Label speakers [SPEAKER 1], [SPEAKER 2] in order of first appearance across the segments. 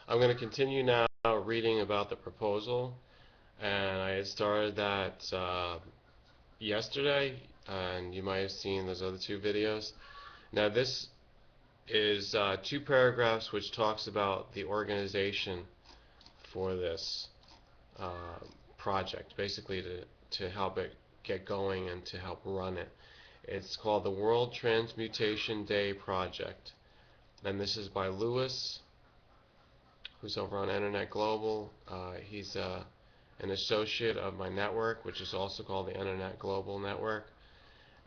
[SPEAKER 1] I'm going to continue now reading about the proposal, and I had started that yesterday, and you might have seen those other two videos. Now this is two paragraphs which talks about the organization for this uh, project, basically to help it get going and to help run it. It's called the World Transmutation Day Project, and this is by Lewis, who's over on Internet Global. He's an associate of my network, which is also called the Internet Global Network,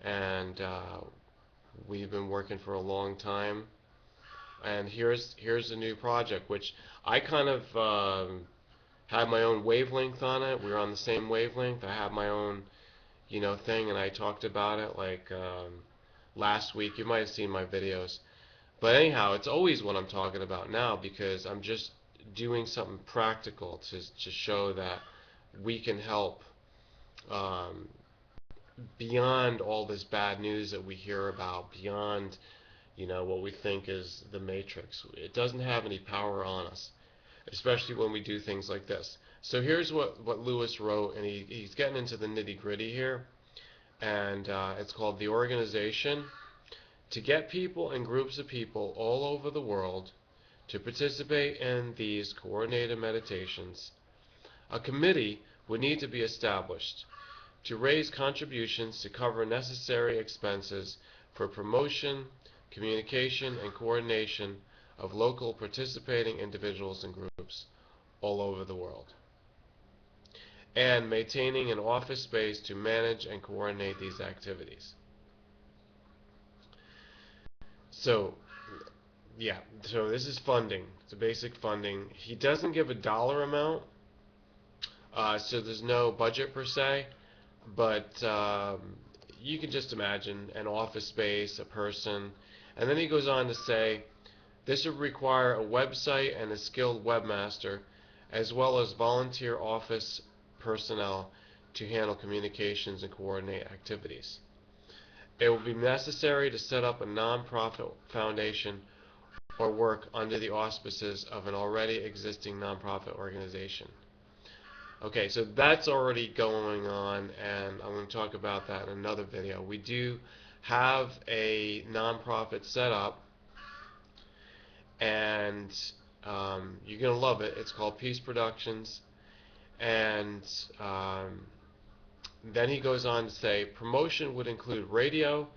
[SPEAKER 1] and we've been working for a long time. And here's a new project, which I kind of had my own wavelength on it. We were on the same wavelength. I have my own, thing, and I talked about it like last week. You might have seen my videos. But anyhow, it's always what I'm talking about now because I'm just doing something practical to show that we can help um, beyond all this bad news that we hear about, beyond what we think is the matrix. It doesn't have any power on us, especially when we do things like this. So here's what Lewis wrote, and he's getting into the nitty gritty here, and it's called The Organization. To get people and groups of people all over the world to participate in these coordinated meditations, a committee would need to be established to raise contributions to cover necessary expenses for promotion, communication, and coordination of local participating individuals and groups all over the world, and maintaining an office space to manage and coordinate these activities. So, yeah, so this is funding. It's a basic funding. He doesn't give a dollar amount, so there's no budget per se, but you can just imagine an office space, a person, and then he goes on to say this would require a website and a skilled webmaster, as well as volunteer office personnel to handle communications and coordinate activities. It will be necessary to set up a non-profit foundation or work under the auspices of an already existing non-profit organization. Okay, so that's already going on, and I'm going to talk about that in another video. We do have a non-profit set up, and you're going to love it. It's called Peace Productions, and then he goes on to say promotion would include radio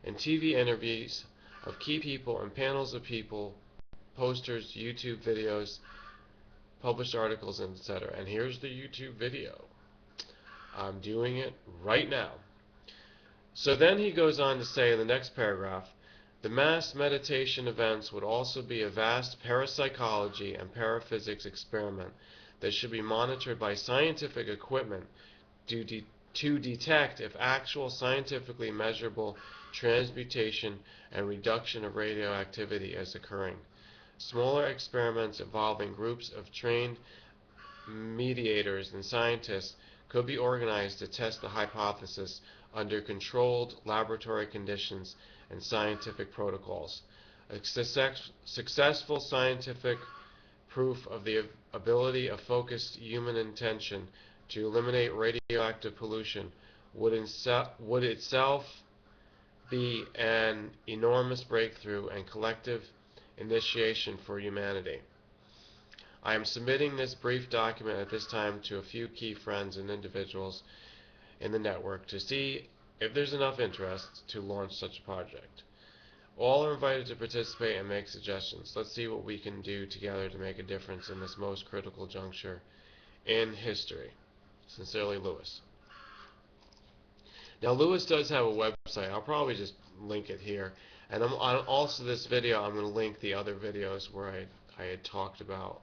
[SPEAKER 1] and TV interviews of key people and panels of people, posters, YouTube videos, published articles, etc. And here's the YouTube video. I'm doing it right now. So then he goes on to say in the next paragraph, the mass meditation events would also be a vast parapsychology and paraphysics experiment that should be monitored by scientific equipment to detect if actual scientifically measurable transmutation and reduction of radioactivity is occurring. Smaller experiments involving groups of trained mediators and scientists could be organized to test the hypothesis under controlled laboratory conditions and scientific protocols. A successful scientific proof of the ability of focused human intention to eliminate radioactive pollution would itself be an enormous breakthrough and collective initiation for humanity. I am submitting this brief document at this time to a few key friends and individuals in the network to see if there's enough interest to launch such a project. All are invited to participate and make suggestions. Let's see what we can do together to make a difference in this most critical juncture in history. Sincerely, Lewis. Now, Lewis does have a website. I'll probably just link it here. And also this video, I'm going to link the other videos where I had talked about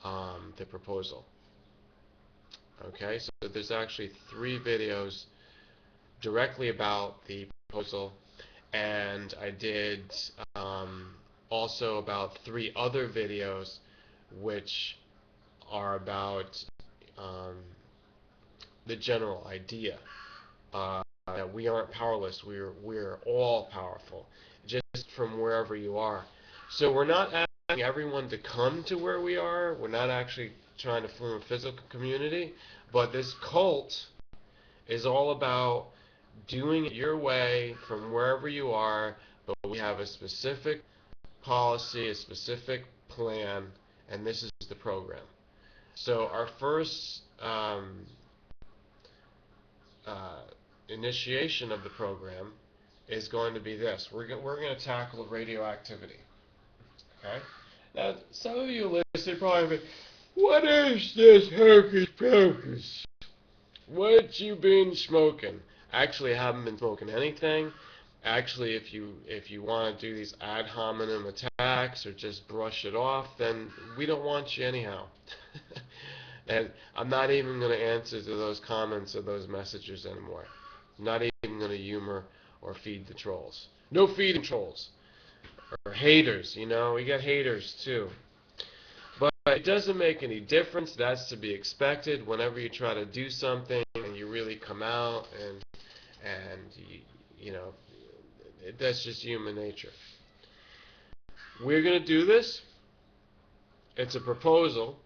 [SPEAKER 1] the proposal. Okay, so there's actually 3 videos directly about the proposal, and I did also about 3 other videos which are about the general idea that we aren't powerless, we're all powerful, just from wherever you are. So we're not asking everyone to come to where we are. We're not actually trying to form a physical community, but this cult is all about doing it your way from wherever you are, but we have a specific policy, a specific plan, and this is the program. So our first initiation of the program is going to be this. We're going to tackle radioactivity. Okay? Now, some of you listen probably, what is this hocus pocus? What you been smoking? Actually, I haven't been smoking anything. Actually, if you want to do these ad hominem attacks or just brush it off, then we don't want you anyhow. And I'm not even going to answer to those comments or those messages anymore. I'm not even going to humor or feed the trolls. No feeding trolls. Or haters, you know, we got haters too. But it doesn't make any difference. That's to be expected whenever you try to do something and you really come out and you know, that's just human nature. We're going to do this. It's a proposal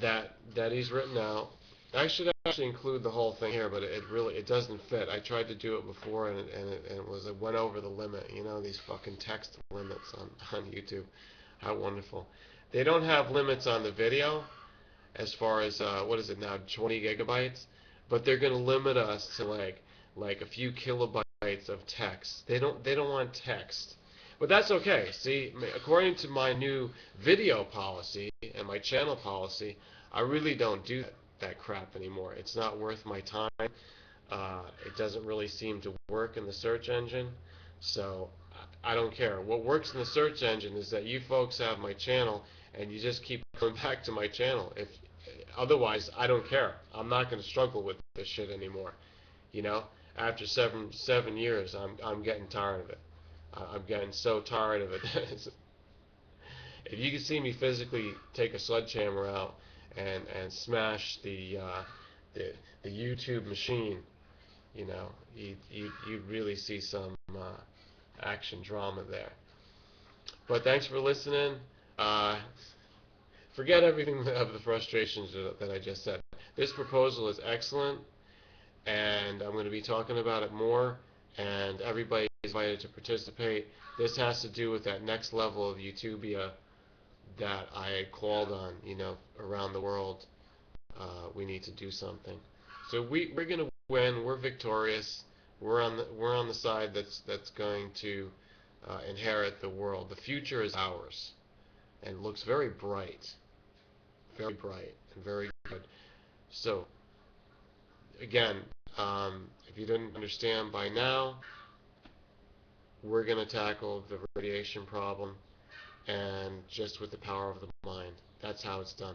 [SPEAKER 1] that he's written out. I should actually include the whole thing here, but it doesn't fit. I tried to do it before and it went over the limit. You know, these fucking text limits on YouTube. How wonderful. They don't have limits on the video as far as what is it now, 20 gigabytes, but they're going to limit us to like a few kilobytes of text. They don't want text. But that's okay. See, according to my new video policy and my channel policy, I really don't do that crap anymore. It's not worth my time. It doesn't really seem to work in the search engine. So I don't care. What works in the search engine is that you folks have my channel and you just keep coming back to my channel. If otherwise, I don't care. I'm not going to struggle with this shit anymore. You know, after seven years, I'm getting tired of it. I'm getting so tired of it. If you could see me physically take a sledgehammer out and smash the YouTube machine, you know, you'd really see some action drama there. But thanks for listening. Forget everything of the frustrations that I just said. This proposal is excellent, and I'm going to be talking about it more, and everybody is invited to participate. This has to do with that next level of Utopia that I had called on, you know, around the world. We need to do something. So we're going to win. We're victorious. We're on the side that's going to inherit the world. The future is ours, and looks very bright and very good. So again, if you didn't understand by now, we're going to tackle the radiation problem, and just with the power of the mind. That's how it's done.